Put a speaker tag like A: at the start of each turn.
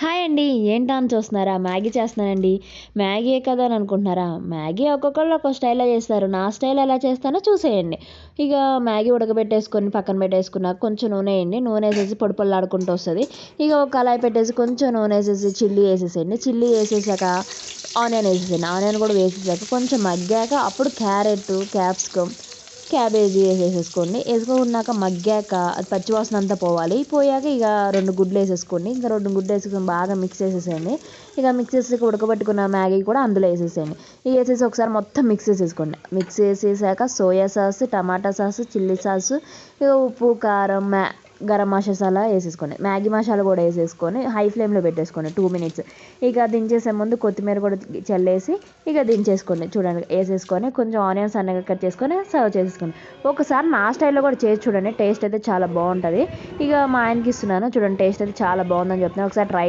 A: Hi అండి. ఏంటా అని చూస్తున్నారా? మ్యాగీ చేస్తున్నానండి. మ్యాగీయే కదా అని అనుకుంటున్నారా? మ్యాగీ ఒక్కొక్కళ్ళు ఒక్కో స్టైల్‌లో చేస్తారు. నా స్టైల్ ఎలా చేస్తానో చూసేయండి. ఇక మ్యాగీ ఉడకబెట్టేసుకొని పక్కన పెట్టేసుకున్నాక కొంచెం నూనె వేయండి. నూనె వేసేసి పొడి పొడిలాడుకుంటూ వస్తది. ఇక ఒక కళాయి పెట్టేసి కొంచెం నూనె వేసేసి చిల్లీ వేసేసేయండి. చిల్లీ వేసేసాక ఆనియన్ వేసేసేయండి. ఆనియన్ కూడా వేసేసాక కొంచెం మగ్గాక అప్పుడు క్యారెట్, క్యాప్సికమ్, క్యాబేజీ వేసేసుకోండి. వేసుకున్నాక మగ్గాక అది పచ్చివాసన అంతా పోవాలి. పోయాక ఇక 2 గుడ్లు వేసేసుకోండి. ఇంకా 2 గుడ్లు వేసుకొని బాగా మిక్స్ చేసేసేయండి. ఇక మిక్స్ చేసి ఉడకబెట్టుకున్న మ్యాగీ కూడా అందులో వేసేసేయండి. ఇక వేసేసి ఒకసారి మొత్తం మిక్స్ చేసేసుకోండి. మిక్స్ చేసేసాక soya sauce, tomato sauce, chilli sauce, ఇక ఉప్పు, కారం, గరం మసాలా వేసేసుకోండి. మ్యాగీ మసాలా కూడా వేసేసుకొని హై ఫ్లేమ్లో పెట్టేసుకోండి 2 మినిట్స్. ఇక దించేసే ముందు కొత్తిమీర కూడా చల్లేసి ఇక దించేసుకోండి. చూడండి వేసేసుకొని కొంచెం ఆనియన్స్ సన్నగా కట్ చేసుకొని సర్వ్ చేసేసుకోండి. ఒకసారి నా స్టైల్లో కూడా చేసి చూడండి. టేస్ట్ అయితే చాలా బాగుంటుంది. ఇక మా ఆయనకి ఇస్తున్నాను చూడండి. టేస్ట్ అయితే చాలా బాగుందని చెప్తున్నాను. ఒకసారి ట్రై